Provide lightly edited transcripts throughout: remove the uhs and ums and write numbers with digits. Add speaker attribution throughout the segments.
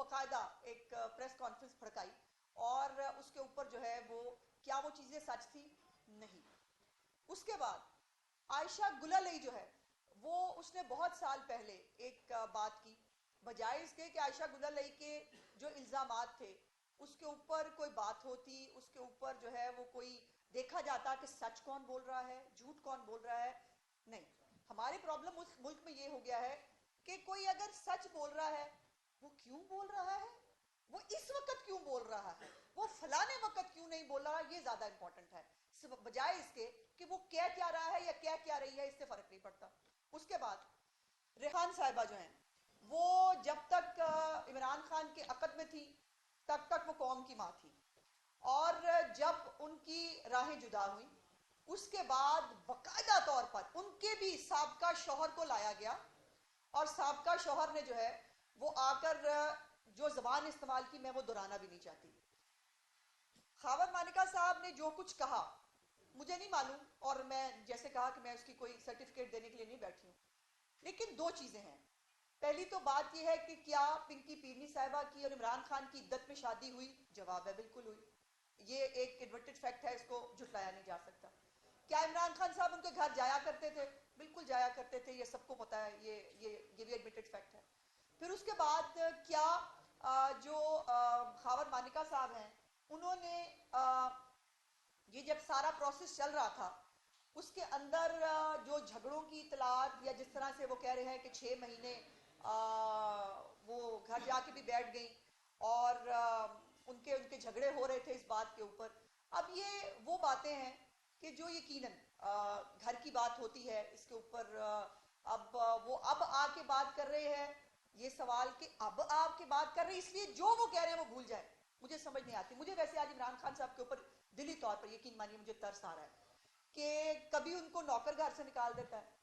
Speaker 1: باقاعدہ ایک press conference پھڑکائی اور اس کے اوپر جو ہے وہ کیا وہ چیزیں سچ تھی؟ نہیں. اس کے بعد عائشہ گلالئی جو ہے وہ اس نے بہت سال پہلے ایک بات کی، بجائے اس کے کہ عائشہ گلالئی کے جو الزامات تھے اس کے اوپر کوئی بات ہوتی، اس کے اوپر جو ہے وہ کوئی دیکھا جاتا کہ سچ کون بول رہا ہے، جھوٹ کون بول رہا ہے. نہیں، ہماری پرابلم اس ملک میں یہ ہو گیا ہے کہ کوئی اگر سچ بول رہا ہے وہ کیوں بول رہا ہے، وہ اس وقت کیوں بول رہا ہے، وہ فلانے وقت کیوں نہیں بول رہا، یہ زیادہ امپورٹنٹ ہے بجائے اس کے کہ وہ کیا کیا رہا ہے یا کیا کیا رہی ہے، اس سے فرق نہیں پڑتا. اس کے بعد ریحان صاحبہ جو ہیں وہ جب تک عمران خان کے عقد میں تھی تب تک وہ قوم کی ماں تھی، اور جب ان کی راہیں جدا ہوئی اس کے بعد باقاعدہ طور پر ان کے بھی سابقہ شوہر کو لایا گیا، اور سابقہ شوہر نے جو ہے وہ آ کر جو زبان استعمال کی میں وہ دہرانا بھی نہیں چاہتی. خاور مانیکا صاحب نے جو کچھ کہا مجھے نہیں معلوم، اور میں جیسے کہا کہ میں اس کی کوئی سرٹیفکیٹ دینے کے لیے نہیں بیٹھی ہوں، لیکن دو چیزیں ہیں. پہلی تو بات یہ ہے کہ کیا پنکی پیرنی صاحبہ کی اور عمران خان کی عدت میں شادی ہوئی؟ جواب ہے بالکل ہوئی. یہ ایک ایڈمٹڈ فیکٹ ہے، اس کو جھٹلایا نہیں جا سکتا. کیا عمران خان صاحب ان کے گھر جایا کرتے تھے؟ بالکل جایا کرتے تھے، یہ سب کو پتا ہے، یہ بھی ایڈمٹڈ فیکٹ ہے. پھر اس کے بعد کیا جو خاور مانیکا صاحب ہیں انہوں نے یہ جب سارا پروسیس چل رہا تھا اس کے اندر جو جھگڑوں کی اطلاعات، یا جس طرح سے وہ کہہ رہے ہیں کہ 6 مہینے وہ گھر جا کے بھی بیٹھ گئی اور ان کے جھگڑے ہو رہے تھے اس بات کے اوپر. اب یہ وہ باتیں ہیں کہ جو یقیناً گھر کی بات ہوتی ہے، اس کے اوپر اب وہ اب آ کے بات کر رہے ہیں، یہ سوال کہ اب آپ کے بات کر رہے ہیں اس لیے جو وہ کہہ رہے ہیں وہ بھول جائے، مجھے سمجھ نہیں آتی. مجھے ویسے آج عمران خان صاحب کے اوپر دلی طور پر یقین مانیے مجھے ترس آ رہا ہے کہ کبھی ان کو نوکر گھر سے نکال دیتا ہے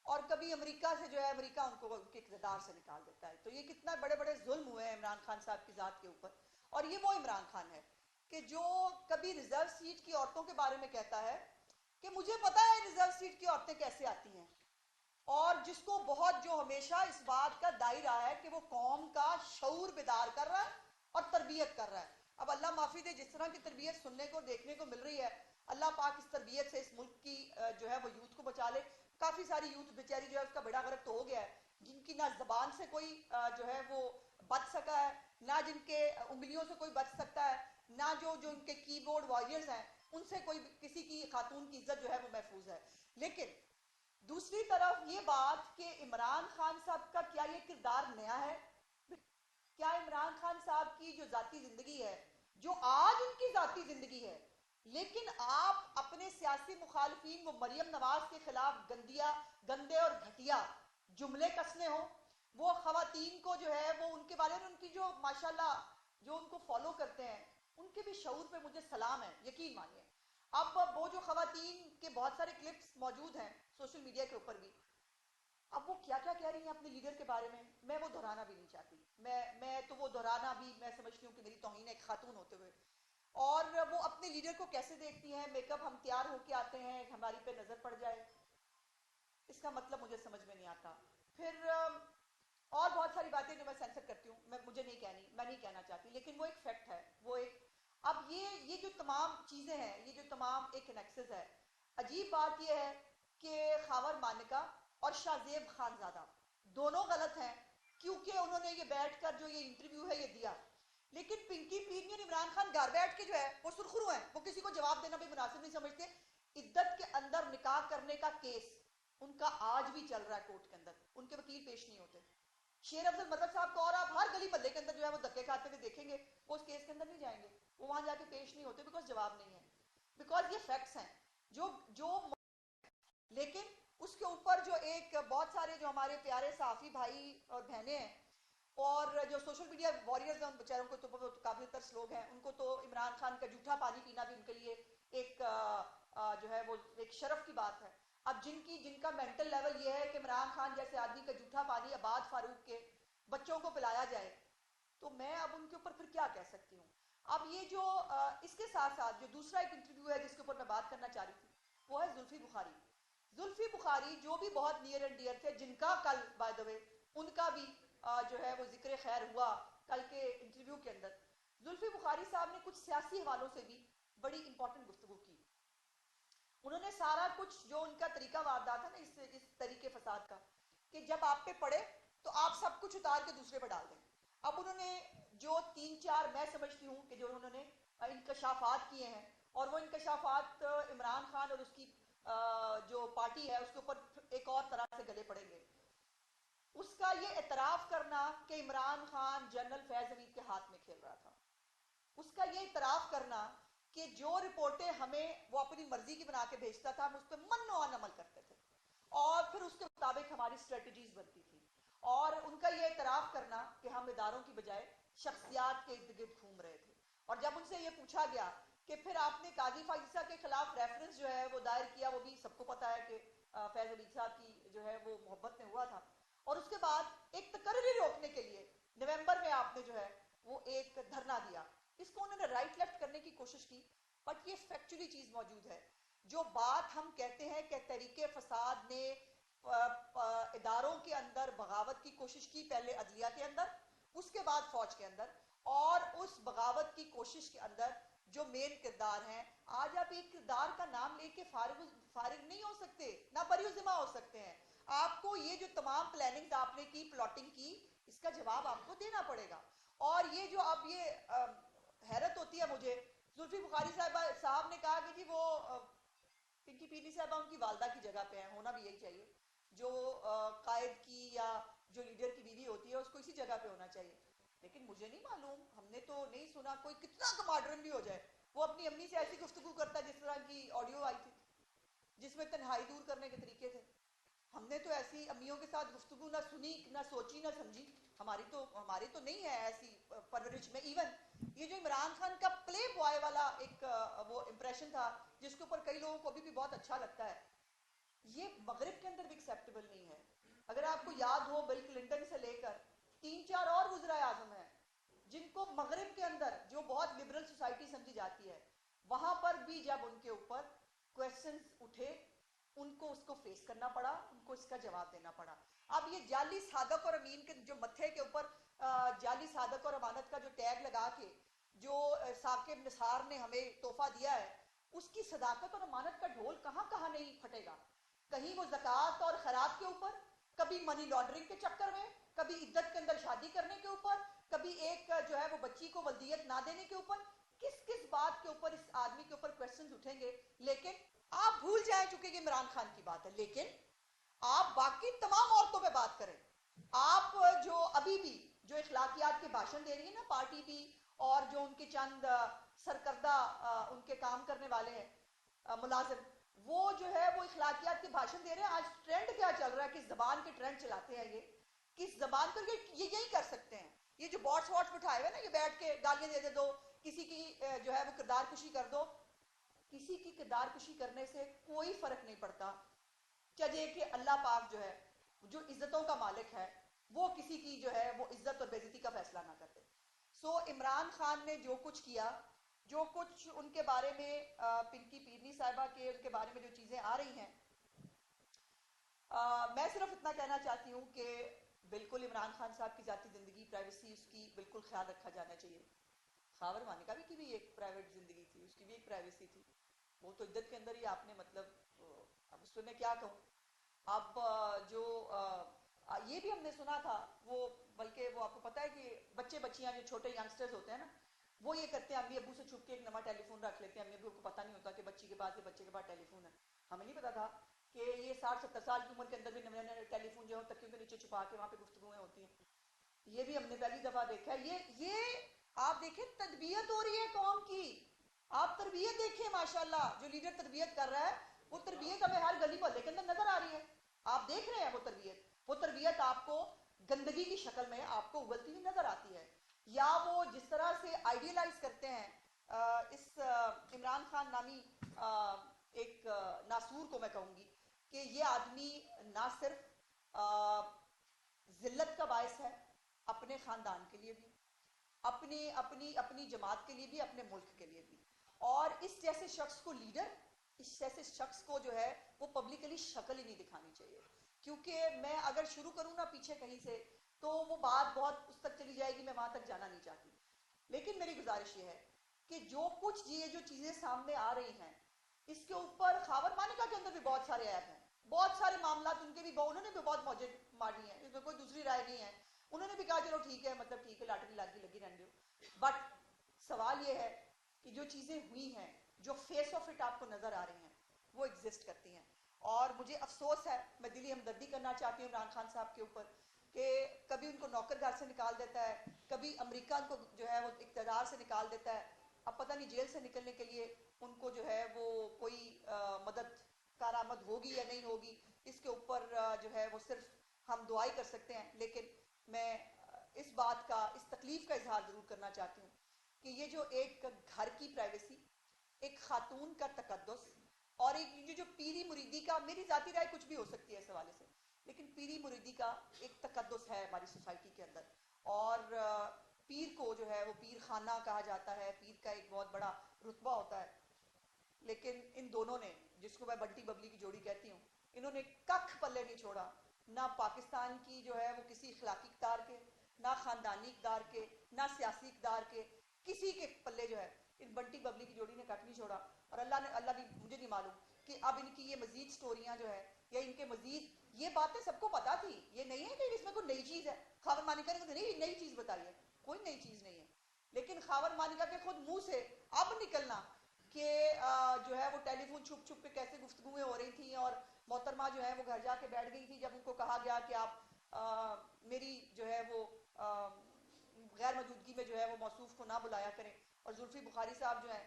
Speaker 1: اور کبھی امریکہ سے جو ہے امریکہ ان کو ان کے اقتدار سے نکال دیتا ہے. تو یہ کتنا بڑے بڑے ظلم ہوئے ہیں عمران خان صاحب کی ذات کے اوپر. اور یہ وہ عمران خان ہے کہ جو کبھی ریزرو سیٹ کی عورتوں کے بارے میں کہتا ہے کہ مجھے پتا ہے ریزرو سیٹ کی عورتیں کیسے آتی ہیں، اور جس کو بہت جو ہمیشہ اس بات کا دائی رہا ہے کہ وہ قوم کا شعور بیدار کر رہا ہے اور تربیت کر رہا ہے. اب اللہ معافی دے، جس طرح کی تربیت سننے کو دیکھنے کو مل رہی ہے، اللہ پاک اس تربیت سے اس ملک کی جو ہے وہ یوتھ کو بچا لے. کافی ساری یوتھ بیچاری جو ہے اس کا بیڑا غرق تو ہو گیا ہے، جن کی نہ زبان سے کوئی جو ہے وہ بچ سکا ہے، نہ جن کے انگلیوں سے کوئی بچ سکتا ہے، نہ جو ان کے کی بورڈ وارئرز ہیں ان سے کوئی کسی کی خاتون کی عزت جو ہے وہ محفوظ ہے. لیکن دوسری طرف یہ بات کہ عمران خان صاحب کا کیا یہ کردار نیا ہے؟ کیا عمران خان صاحب کی جو ذاتی زندگی ہے، جو آج ان کی ذاتی زندگی ہے، لیکن آپ اپنے سیاسی مخالفین وہ مریم نواز کے خلاف گندے اور گھٹیا جملے کسنے ہوں، وہ خواتین کو جو ہے وہ ان کے بارے میں ان کی جو ماشاءاللہ جو ان کو فالو کرتے ہیں ان کے بھی شعور پہ مجھے سلام ہے، یقین مانیے. اب وہ جو خواتین کے بہت سارے کلپس موجود ہیں سوشل میڈیا کے اوپر بھی، اب وہ کیا کیا کہہ رہی ہیں اپنے لیڈر کے بارے میں وہ دہرانا بھی نہیں چاہتی. میں تو وہ دہرانا بھی میں سمجھتی ہوں کہ میری توہین ہے ایک خاتون ہوتے ہوئے. اور وہ اپنے لیڈر کو کیسے دیکھتی ہیں، میک اپ ہم تیار ہو کے آتے ہیں ہماری پہ نظر پڑ جائے، اس کا مطلب مجھے سمجھ میں نہیں آتا. پھر اور بہت ساری باتیں جو میں سینسر کرتی ہوں، مجھے نہیں کہنی، میں نہیں کہنا چاہتی، لیکن وہ ایک فیکٹ ہے. وہ ایک اب یہ جو تمام چیزیں ہیں، یہ جو تمام ایک نیکسس ہے. عجیب بات یہ ہے کہ خاور مانیکا اور شاہ زیب خانزادہ دونوں غلط ہیں کیونکہ انہوں نے یہ بیٹھ کر جو یہ انٹرویو ہے یہ دیا، لیکن پنکی پیرنی اور عمران خان گھر بیٹھ کے جو ہے وہ سرخرو ہیں، وہ کسی کو جواب دینا بھی مناسب نہیں سمجھتے. عدت کے اندر نکاح کرنے کا کیس ان کا آج بھی چل رہا ہے کورٹ کے اندر، ان کے وکیل پیش نہیں ہوتے. شیر افضل مطلب صاحب کو اور آپ ہر گلی محلے کے اندر جو ہے وہ دھکے کھاتے ہوئے دیکھیں گے، وہ اس کیس کے اندر نہیں جائیں گے، وہ وہاں جا کے پیش نہیں ہوتے بیکاز جواب نہیں ہے، بیکاز یہ فیکٹس ہیں جو لیکن اس کے اوپر جو ایک بہت سارے جو ہمارے پیارے صحافی بھائی اور بہنیں ہیں اور جو سوشل میڈیا وارئرز ہیں ان بیچاروں کو تو قابل ترس لوگ ہیں، ان کو تو عمران خان کا جھوٹا پانی پینا بھی ان کے لیے ایک جو ہے وہ ایک شرف کی بات ہے. اب جن کا مینٹل لیول یہ ہے کہ عمران خان جیسے آدمی کا جھوٹا پانی عباد فاروق کے بچوں کو پلایا جائے، تو میں اب ان کے اوپر پھر کیا کہہ سکتی ہوں. اب یہ جو اس کے ساتھ ساتھ جو دوسرا ایک انٹرویو ہے جس کے اوپر میں بات کرنا چاہ رہی تھی وہ ہے زلفی بخاری. زلفی بخاری جو بھی بہت نیئر اینڈ ڈیئر تھے، جن کا کل بائی دا وے ان کا بھی جو ہے وہ ذکر خیر ہوا کل کے انٹرویو کے اندر زلفی بخاری صاحب نے کچھ سیاسی حوالوں سے بھی بڑی امپورٹنٹ گفتگو کی. انہوں نے سارا کچھ جو ان کا طریقہ واردات ہے نا اس طریقے فساد کا, کہ جب آپ پہ پڑے تو آپ سب کچھ اتار کے دوسرے پہ ڈال دیں. اب انہوں نے جو 3-4 میں سمجھتی ہوں کہ جو انہوں نے انکشافات کیے ہیں, اور وہ انکشافات عمران خان اور اس کی جو پارٹی ہے اس کے اوپر ایک اور طرح سے گلے پڑیں گے. اس کا یہ اعتراف کرنا کہ عمران خان جنرل فیض حمید کے ہاتھ میں کھیل رہا تھا, اس کا یہ اعتراف کرنا کہ جو رپورٹیں ہمیں وہ اپنی مرضی کی بنا کے بھیجتا تھا ہم اس پہ من و عمل کرتے تھے اور پھر اس کے مطابق ہماری اسٹریٹجیز بنتی تھی, اور ان کا یہ اعتراف کرنا کہ ہم اداروں کی بجائے شخصیات کے ارد گرد گھوم رہے تھے. اور جب ان سے یہ پوچھا گیا کہ پھر آپ نے قاضی فائزہ کے خلاف ریفرنس جو ہے وہ دائر کیا, وہ بھی سب کو پتا ہے کہ فیض حمید صاحب کی جو ہے وہ محبت میں ہوا تھا, اور اس کے بعد ایک تقرری روکنے کے لیے نومبر میں آپ نے جو ہے وہ ایک دھرنا دیا. اس کو انہوں نے رائٹ لیفٹ کرنے کی کوشش کی, بٹ یہ فیکچولی چیز موجود ہے. جو بات ہم کہتے ہیں کہ تحریک فساد نے اداروں کے اندر بغاوت کی کوشش کی, پہلے عدلیہ کے اندر, اس کے بعد فوج کے اندر, اور اس بغاوت کی کوشش کے اندر جو مین کردار ہیں, آج آپ ایک کردار کا نام لے کے فارغ نہیں ہو سکتے, نہ بری ذمہ ہو سکتے ہیں. آپ کو یہ جو تمام پلاننگ آپ نے کی, پلاٹنگ کی, اس کا جواب آپ کو دینا پڑے گا. اور یہ جو اب یہ حیرت ہوتی ہے مجھے, زلفی بخاری صاحب نے کہا کہ جی وہ پنکی پینی صاحبہ ان کی والدہ کی جگہ پہ ہیں, ہونا بھی یہی چاہیے, جو قائد کی یا جو لیڈر کی بیوی ہوتی ہے اس کو اسی جگہ پہ ہونا چاہیے. لیکن مجھے نہیں معلوم, ہم نے تو نہیں سنا کوئی کتنا کا ماڈرن بھی ہو جائے وہ اپنی امی سے ایسی گفتگو کرتا ہے جس طرح کی آڈیو آئی تھی جس میں تنہائی دور کرنے کے طریقے تھے. ہم نے تو ایسی امیوں کے ساتھ گفتگو نہ سنی, نہ سوچی, نہ سمجھی. ہماری تو نہیں ہے ایسی پرورش میں. ایون یہ جو عمران خان کا پلے بوائے والا ایک وہ امپریشن تھا جس کے اوپر کئی لوگوں کو ابھی بھی بہت اچھا لگتا ہے, یہ مغرب کے اندر بھی ایکسیپٹیبل نہیں ہے. اگر آپ کو یاد ہو بل کلنٹن سے لے کر 3-4 اور وزرائے اعظم ہیں جن کو مغرب کے اندر جو بہت لبرل سوسائٹی سمجھی جاتی ہے, وہاں پر بھی جب ان کے اوپر کویسچنز اٹھے ان کو اس کو فیس کرنا پڑا, ان کو اس کا جواب دینا پڑا. اب یہ جعلی صادق اور امین کے جو متھے کے اوپر جعلی صادق اور امانت کا جو ٹیگ لگا کے جو ثاقب نثار نے ہمیں تحفہ دیا ہے, اس کی صداقت اور امانت کا ڈھول کہاں کہاں نہیں پھٹے گا. کہیں وہ زکوٰۃ اور خیرات کے اوپر, کبھی منی لانڈرنگ کے چکر میں, کبھی عدت کے اندر شادی کرنے کے اوپر, کبھی ایک جو ہے وہ بچی کو ولدیت نہ دینے کے اوپر, کس کس بات کے اوپر اس آدمی کے اوپر کویسچنز اٹھیں گے. لیکن آپ بھول جائیں چونکہ یہ عمران خان کی بات ہے, لیکن آپ باقی تمام عورتوں پہ بات کریں. آپ جو ابھی بھی جو اخلاقیات کے بھاشن دے رہی ہیں نا پارٹی بھی, اور جو ان کے چند سرکردہ ان کے کام کرنے والے ہیں ملازم, وہ جو ہے وہ اخلاقیات کے بھاشن دے رہے ہیں. آج ٹرینڈ کیا چل رہا ہے, کس زبان کے ٹرینڈ چلاتے ہیں یہ, کس زبان پر یہ یہی کر سکتے ہیں. یہ جو باٹس واٹس بٹھائے ہوئے نا, یہ بیٹھ کے گالیاں دے دو, کسی کی جو ہے وہ کردار کشی کر دو. کسی کی کردار کشی کرنے سے کوئی فرق نہیں پڑتا چاہے کہ اللہ پاک جو ہے جو عزتوں کا مالک ہے وہ کسی کی جو ہے وہ عزت اور بے عزتی کا فیصلہ نہ کر دے. سو عمران خان نے جو کچھ کیا, جو کچھ ان کے بارے میں پنکی پیرنی صاحبہ کے ان کے بارے میں جو چیزیں آ رہی ہیں, میں صرف اتنا کہنا چاہتی ہوں کہ بالکل عمران خان صاحب کی ذاتی زندگی, پرائیویسی اس کی بالکل خیال رکھا جانا چاہیے. خاور مانیکا بھی کی بھی ایک پرائیویٹ زندگی تھی, اس کی بھی ایک پرائیویسی تھی, وہ تو عدت کے اندر ہی آپ نے مطلب اب اس پہ میں کیا کہوں. اب جو یہ بھی ہم نے سنا تھا وہ, بلکہ وہ آپ کو پتا ہے کہ بچے بچیاں جو چھوٹے ینگسٹرز ہوتے ہیں نا, وہ یہ کرتے ہیں امی ابو سے چھپ کے ایک نواں ٹیلی فون رکھ لیتے ہیں. امی ابو کو پتہ نہیں ہوتا کہ بچی کے پاس یا بچے کے پاس ٹیلی فون ہے. ہمیں نہیں پتا تھا کہ یہ 60-70 سال کی عمر کے اندر بھی نئے نئے ٹیلی فون جو ہے تکیوں کے نیچے چھپا کے وہاں پہ گفتگویں ہوتی ہیں. یہ بھی ہم نے پہلی دفعہ دیکھا ہے. یہ آپ دیکھیں تربیت ہو رہی ہے قوم کی, آپ تربیت دیکھیں ماشاءاللہ, جو لیڈر تربیت کر رہا ہے وہ تربیت ہمیں ہر گلی محلے کے اندر نظر آ رہی ہے. آپ دیکھ رہے ہیں وہ تربیت آپ کو گندگی کی شکل میں آپ کو اگلتی ہوئی نظر آتی ہے. یا وہ جس طرح سے آئیڈیلائز کرتے ہیں اس عمران خان نامی ایک ناسور کو, میں کہوں گی کہ یہ آدمی نہ صرف ذلت کا باعث ہے اپنے خاندان کے لیے بھی, اپنی جماعت کے لیے بھی, اپنے ملک کے لیے بھی. اور اس جیسے شخص کو لیڈر, اس جیسے شخص کو جو ہے وہ پبلکلی شکل ہی نہیں دکھانی چاہیے. کیونکہ میں اگر شروع کروں نا پیچھے کہیں سے تو وہ بات بہت اس تک چلی جائے گی، میں وہاں تک جانا نہیں چاہتی. لیکن میری گزارش یہ ہے کہ جو کچھ یہ جو چیزیں سامنے آ رہی ہیں اس کے اوپر خاور مانیکا کے اندر بھی بہت سارے ایپ ہیں، بہت سارے معاملات ان کے بھی، انہوں نے بھی بہت موجیں ماری ہیں، اس میں کوئی دوسری رائے نہیں ہے. انہوں نے بھی کہا چلو ٹھیک ہے، مطلب ٹھیک ہے، لاٹری لگی رہنے دو. بٹ سوال یہ ہے کہ جو چیزیں ہوئی ہیں، جو فیس آف اٹ آپ کو نظر آ رہی ہیں، وہ ایگزسٹ کرتی ہیں. اور مجھے افسوس ہے، میں دلی ہمدردی کرنا چاہتی ہوں عمران خان صاحب کے اوپر کہ کبھی ان کو نوکر گھر سے نکال دیتا ہے، کبھی امریکہ ان کو جو ہے وہ اقتدار سے نکال دیتا ہے. اب پتہ نہیں جیل سے نکلنے کے لیے ان کو جو ہے وہ کوئی مدد کارآمد ہوگی یا نہیں ہوگی، اس کے اوپر جو ہے وہ صرف ہم دعائی کر سکتے ہیں. لیکن میں اس بات کا، اس تکلیف کا اظہار ضرور کرنا چاہتی ہوں کہ یہ جو ایک گھر کی پرائیویسی، ایک خاتون کا تقدس، اور ایک جو پیری مریدی کا، میری ذاتی رائے کچھ بھی ہو سکتی ہے اس حوالے سے، لیکن پیری مریدی کا ایک تقدس ہے ہماری سوسائٹی کے اندر. اور پیر کو جو ہے وہ پیر خانہ کہا جاتا ہے، پیر کا ایک بہت بڑا رتبہ ہوتا ہے. لیکن ان دونوں نے، جس کو میں بنٹی ببلی کی جوڑی کہتی ہوں، انہوں نے ککھ پلے نہیں چھوڑا، نہ پاکستان کی جو ہے وہ کسی اخلاقی اقدار کے، نہ خاندانی اقدار کے، نہ سیاسی اقدار کے، کسی کے پلے جو ہے ان بنٹی ببلی کی جوڑی نے کٹ نہیں چھوڑا. اور اللہ بھی، مجھے نہیں معلوم کہ اب ان کی یہ مزید سٹوریاں جو ہے یا ان کے مزید، یہ باتیں سب کو پتا تھی، یہ نہیں ہے کہ اس میں کوئی نئی چیز ہے. خاور مانیکا نے نہیں نئی چیز بتائی ہے، کوئی نئی چیز نہیں ہے. لیکن خاور مانیکا کے خود منہ سے اب نکلنا کہ جو ہے وہ ٹیلی فون چھپ چھپ کے کیسے گفتگویں ہو رہی تھیں، اور محترمہ جو ہے وہ گھر جا کے بیٹھ گئی تھی جب ان کو کہا گیا کہ آپ میری جو ہے وہ غیر موجودگی میں جو ہے وہ موصوف کو نہ بلایا کریں. اور زلفی بخاری صاحب جو ہیں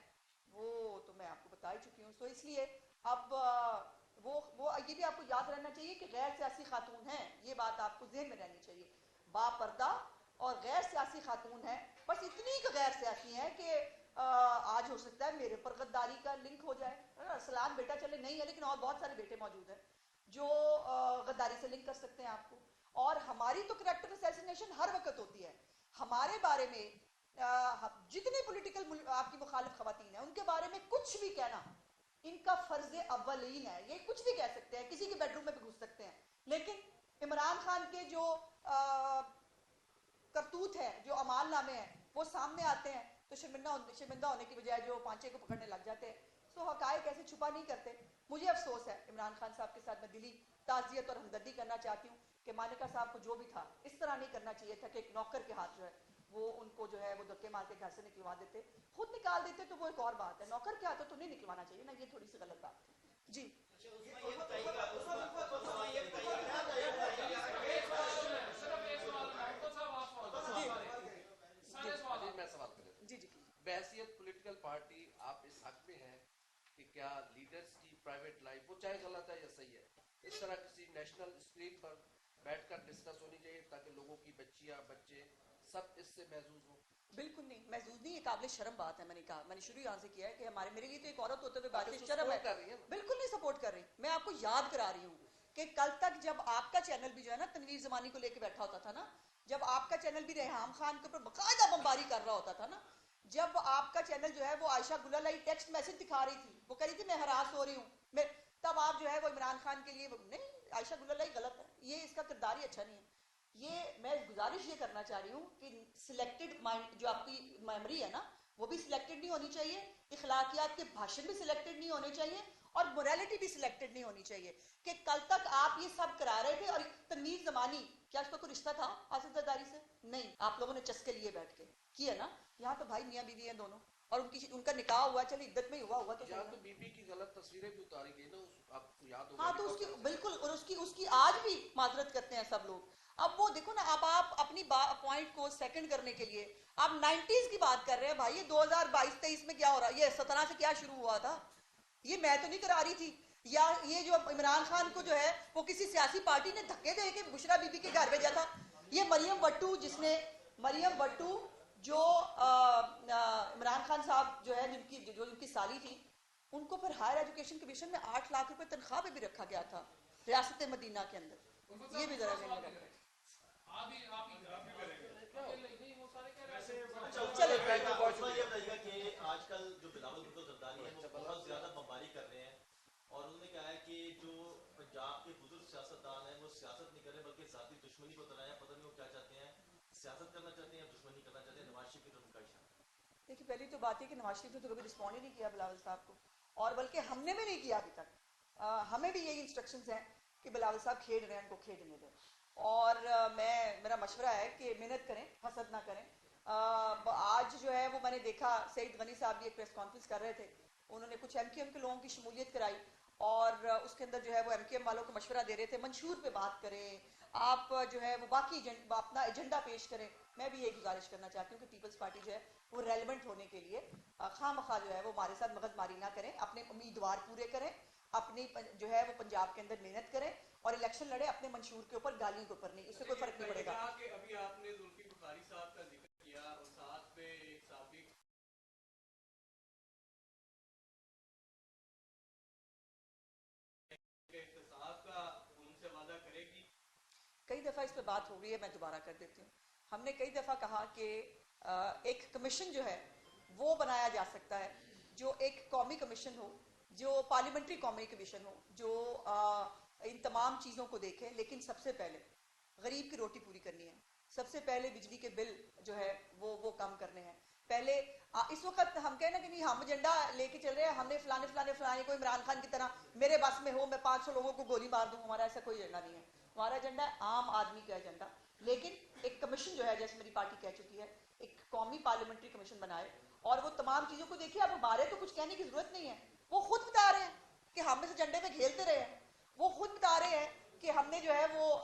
Speaker 1: وہ تو میں آپ کو بتا ہی چکی ہوں. سو اس لیے اب وہ یہ بھی آپ کو یاد رہنا چاہیے کہ غیر سیاسی خاتون ہیں، یہ بات آپ کو ذہن میں رہنی چاہیے. با پردہ اور غیر سیاسی خاتون ہیں، بس اتنی کہ غیر سیاسی ہیں کہ آج ہو سکتا ہے میرے پر غداری کا لنک ہو جائے. سلام بیٹا چلے نہیں ہے، لیکن اور بہت سارے بیٹے موجود ہیں جو غداری سے لنک کر سکتے ہیں آپ کو. اور ہماری تو کریکٹر اسیسینیشن ہر وقت ہوتی ہے. ہمارے بارے میں جتنی پولیٹیکل آپ کی مخالف خواتین ہیں ان کے بارے میں کچھ بھی کہنا ان کا فرض اولین ہے. یہ کچھ بھی کہہ سکتے ہیں، کسی کے بیڈ روم میں بھی گھس سکتے ہیں. لیکن عمران خان کے جو کرتوت ہے، جو اعمال نامے ہیں، وہ سامنے آتے ہیں تو شرمندہ ہونے کی بجائے جو پانچے کو پکڑنے لگ جاتے ہیں. سو حقائق ایسے چھپا نہیں کرتے. مجھے افسوس ہے، عمران خان صاحب کے ساتھ میں دلی تعزیت اور ہمدردی کرنا چاہتی ہوں کہ مانیکا صاحب کو جو بھی تھا اس طرح نہیں کرنا چاہیے تھا کہ ایک نوکر کے ہاتھ جو ہے وہ ان کو جو ہے وہ دھکے مار کے گھر سے نکلوا دیتے. خود نکال دیتے تو وہ ایک اور بات ہے، نوکر کے ہاتھوں تو نہیں نکلوانا چاہیے نا، یہ تھوڑی سی غلط بات ہے. جی
Speaker 2: بحثیت پولیٹیکل پارٹی آپ اس حق میں ہیں کہ کیا لیڈرز کی پرائیویٹ لائف، وہ چاہے غلط ہے یا صحیح ہے، اس طرح کسی نیشنل اسکرین پر بیٹھ کر ڈسکس ہونی چاہیے تاکہ لوگوں کی بچیاں بچے سب اس سے محظوظ ہوں؟
Speaker 1: بالکل نہیں، محظوظ نہیں، یہ قابل شرم بات ہے. میں نے کہا، میں نے شروع یہاں سے کیا ہے کہ میرے لیے تو ایک عورت ہوتے ہوئے بات شرم ہے. بالکل نہیں سپورٹ کر رہی. میں آپ کو یاد کرا رہی ہوں کہ کل تک جب آپ کا چینل بھی جو ہے نا تنویر زمانی کو لے کے بیٹھا ہوتا تھا نا، جب آپ کا چینل بھی ریحام خان کے اوپر باقاعدہ بمباری کر رہا ہوتا تھا نا، جب آپ کا چینل جو ہے وہ عائشہ گل علیہ ٹیکسٹ میسج دکھا رہی تھی، وہ کہہ رہی تھی میں ہراس ہو رہی ہوں، تب آپ جو ہے وہ عمران خان کے لیے نہیں، عائشہ گل علیہ غلط ہے، یہ اس کا کردار ہی اچھا نہیں ہے. یہ میں گزارش یہ کرنا چاہ رہی ہوں کہ سلیکٹڈ مائنڈ جو آپ کی میموری ہے نا وہ بھی سلیکٹڈ نہیں ہونی چاہیے، اخلاقیات کے بھاشن بھی سلیکٹڈ نہیں ہونے چاہیے، اور موریلٹی بھی سلیکٹڈ نہیں ہونی چاہیے. کہ کل تک آپ یہ سب کرا رہے تھے. اور تنویر زمانی، کیا اس کا کوئی رشتہ تھا آصف زرداری سے؟ نہیں، آپ لوگوں نے چسکے لیے بیٹھ کے کیا نا. یہاں تو بھائی میاں بیوی ہیں دونوں، اور ان کا نکاح ہوا، چلے عدت میں ہی ہوا ہوگا تو
Speaker 2: یہاں تو بی بی کی غلط تصویریں بھی اتاری گئی نا، آپ کو یاد ہوگا.
Speaker 1: ہاں تو اس کی بالکل، اور اس کی آج بھی معذرت کرتے ہیں سب لوگ. اب وہ دیکھو نا، اب آپ اپنی پوائنٹ کو سیکنڈ کرنے کے لیے آپ 90s کی بات کر رہے ہیں. بھائی یہ 2022-23 میں کیا ہو رہا ہے؟ یہ 17 سے کیا شروع ہوا تھا؟ یہ میں تو نہیں کرا رہی تھی. یا یہ جو عمران خان کو جو ہے وہ کسی سیاسی پارٹی نے دھکے دے کے بشرا بی بی کے گھر بھیجا تھا. یہ مریم وٹو، مریم وٹو جو عمران خان صاحب جو ہے جن کی سالی تھی، ان کو پھر ہائر ایجوکیشن کمیشن میں 8 لاکھ روپے تنخواہ پہ بھی رکھا گیا تھا ریاست مدینہ کے اندر. یہ بھی ذرا ذہن میں رکھیں.
Speaker 3: چلے یہ بتائیے کہ آج کل جو بلاول بھٹو زرداری ہیں وہ بہت زیادہ بمباری کر رہے ہیں، اور انہوں نے کہا ہے کہ جو پنجاب کے بزرگ سیاستدان ہیں وہ سیاست نہیں کر رہے بلکہ ذاتی دشمنی کو تنایا. پتہ نہیں وہ کیا چاہتے ہیں، سیاست کرنا
Speaker 1: دیکھیے پہلی تو بات ہے کہ نواز شریف نے تو کبھی رسپونڈ ہی نہیں کیا بلاول صاحب کو، اور بلکہ ہم نے بھی نہیں کیا ابھی تک. ہمیں بھی یہی انسٹرکشنز ہیں کہ بلاول صاحب کھیل رہے ہیں ان کو کھیلنے دیں. اور میرا مشورہ ہے کہ محنت کریں، حسد نہ کریں. آج جو ہے وہ میں نے دیکھا سعید غنی صاحب بھی ایک پریس کانفرنس کر رہے تھے، انہوں نے کچھ ایم کیو ایم کے لوگوں کی شمولیت کرائی اور اس کے اندر جو ہے وہ ایم کیو ایم والوں کو مشورہ دے رہے تھے منشور پہ بات کریں، آپ جو ہے وہ باقی اپنا ایجنڈا پیش کریں. میں بھی یہی گزارش کرنا چاہتی ہوں کہ پیپلز پارٹی جو ہے وہ ریلیونٹ ہونے کے لیے خواہ مخواہ جو ہے وہ ہمارے ساتھ مغز ماری نہ کریں، اپنے امیدوار پورے کریں، اپنی جو ہے وہ پنجاب کے اندر محنت کریں اور الیکشن لڑے اپنے منشور کے اوپر، گالیوں کے اوپر نہیں. اس سے کوئی فرق نہیں پڑے گا.
Speaker 4: کہ ابھی آپ نے ذوالفقار بخاری صاحب کا ذکر کیا اور ساتھ میں ایک سابق احتساب کا ان سے وعدہ کرے گی.
Speaker 1: کئی دفعہ اس پہ بات ہو رہی ہے، میں دوبارہ کر دیتی ہوں. ہم نے کئی دفعہ کہا کہ ایک کمیشن جو ہے وہ بنایا جا سکتا ہے، جو ایک قومی کمیشن ہو، جو پارلیمنٹری قومی کمیشن ہو، جو ان تمام چیزوں کو دیکھے. لیکن سب سے پہلے غریب کی روٹی پوری کرنی ہے، سب سے پہلے بجلی کے بل جو ہے وہ کم کرنے ہیں. پہلے اس وقت ہم کہیں نا کہ نہیں ہم ایجنڈا لے کے چل رہے ہیں، ہم نے فلانے کو عمران خان کی طرح میرے بس میں ہو میں 500 لوگوں کو گولی مار دوں. ہمارا ایسا کوئی ایجنڈا نہیں ہے. ہمارا ایجنڈا ہے عام آدمی کا ایجنڈا. لیکن ایک کمیشن جو ہے جیسے میری پارٹی کہہ چکی ہے، ایک قومی پارلیمنٹری کمیشن بنائے اور وہ تمام چیزوں کو دیکھیے. اب ہمارے تو کچھ کہنے کی ضرورت نہیں ہے، وہ خود بتا رہے ہیں کہ ہم اس ایجنڈے میں کھیلتے رہے ہیں. وہ خود بتا رہے ہیں کہ ہم نے جو ہے وہ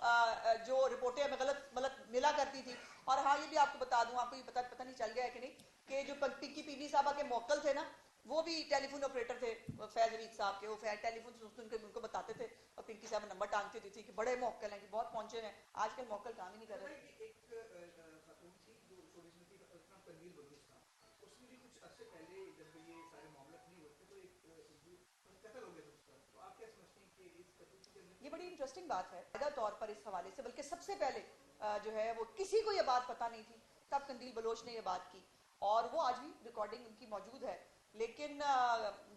Speaker 1: جو رپورٹیں ہمیں غلط ملا کرتی تھی. اور ہاں یہ بھی آپ کو بتا دوں، آپ کو یہ پتہ نہیں چل گیا ہے کہ نہیں، کہ جو پنکی پی وی صاحبہ کے موکل تھے نا، وہ بھی ٹیلی فون آپریٹر تھے فیض عوید صاحب کے. وہ ٹیلی فون سن کے ان کو بتاتے تھے اور پنکی صاحب نمبر ٹانگتے تھے کہ بڑے موکل ہیں، کہ بہت پہنچے ہیں. آج کل موکل کام ہی نہیں کر رہے.
Speaker 4: ایک خاتون تھی جو شوبز میں تھی، اس کا نام تنویر بلوچ تھا. اس نے بھی کچھ عرصے پہلے جب یہ سارے معاملات نہیں ہوتے تو ایک قتل ہو گیا تھا اس کا. تو آپ کیا سمجھتے ہیں کہ اس قتل کی
Speaker 1: یہ بڑی انٹرسٹنگ بات ہے علیحدہ طور پر اس حوالے سے، بلکہ سب سے پہلے جو ہے وہ کسی کو یہ بات پتہ نہیں تھی، تب قندیل بلوچ نے یہ بات کی اور وہ آج بھی ریکارڈنگ ان کی موجود ہے. لیکن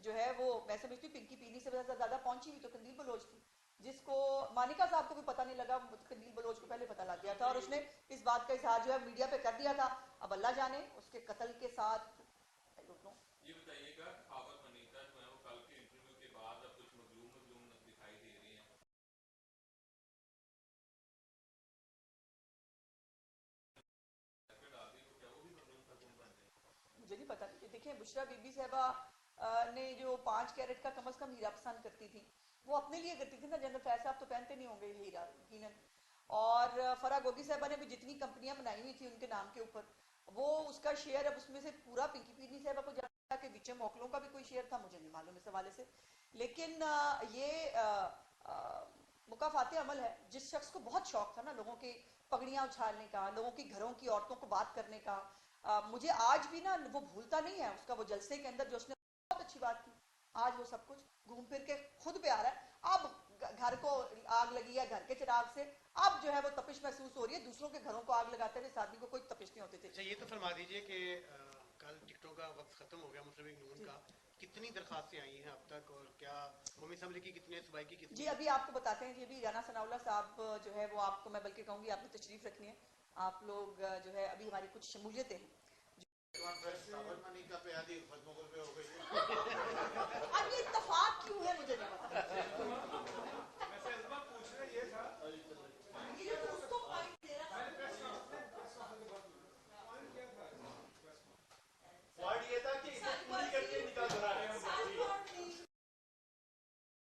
Speaker 1: جو ہے وہ میں سمجھتی ہوں پنکی پینی سے زیادہ پہنچی ہوئی تو قندیل بلوچ تھی، جس کو مانیکا صاحب کو بھی پتہ نہیں لگا. قندیل بلوچ کو پہلے پتہ لگ گیا تھا اور اس نے اس بات کا اظہار جو ہے میڈیا پہ کر دیا تھا. اب اللہ جانے اس کے قتل کے ساتھ
Speaker 5: یہ بتائیے گا خاور منیتا جو ہے وہ کل کے انٹرویو کے بعد اب کچھ مظلوم دکھائی دے رہی ہیں.
Speaker 1: مجھے نہیں پتا. دیکھیں بشرا بی بی صاحبہ نے جو 5 کیرٹ کا کم از کم ہیرا پسند کرتی تھی، وہ اپنے لیے کرتی تھی نا. جنرل فیض صاحب تو پہنتے نہیں ہوں گے یہ ہیرا یقیناً. اور فرح گوگی صاحبہ نے بھی جتنی کمپنیاں بنائی ہوئی تھی ان کے نام کے اوپر، وہ اس کا شیئر اب اس میں سے پورا پنکی پینی صاحبہ کو جاتا کہ وچے موکلوں کا بھی کوئی شیئر تھا، مجھے نہیں معلوم اس حوالے سے. لیکن یہ مکافات عمل ہے. جس شخص کو بہت شوق تھا نا لوگوں کی پگڑیاں اچھالنے کا، لوگوں کی گھروں کی عورتوں کو بات کرنے کا، مجھے آج بھی نا وہ بھولتا نہیں ہے اس کا وہ جلسے کے اندر جو اس نے بہت اچھی بات کی. آج وہ سب کچھ گھوم پھر کے خود پہ آ رہا ہے. اب گھر کو آگ لگی ہے گھر کے چراغ سے، اب جو ہے وہ تپش محسوس ہو رہی ہے. دوسروں کے گھروں کو آگ لگاتے ہوئے اس آدمی کو کوئی تپش نہیں ہوتی تھی.
Speaker 6: اچھا یہ تو فرما دیجئے کہ کل ٹکٹوں کا وقت ختم ہو گیا مسلم لیگ نون کا، کتنی درخواستیں آئی ہیں اب تک اور کیا قومی اسمبلی کی کتنی ہے، صوبائی کی کتنی؟
Speaker 1: جی ابھی آپ کو بتاتے ہیں. جی ابھی رانا ثناء اللہ صاحب جو ہے وہ آپ کو میں بلکہ کہوں گی آپ نے تشریف رکھنی ہے. آپ لوگ جو ہے ابھی ہماری کچھ شمولیتیں ہیں. اب یہ اتفاق کیوں ہے مجھے نہیں پتا.
Speaker 4: ویسے پوچھنا یہ تھا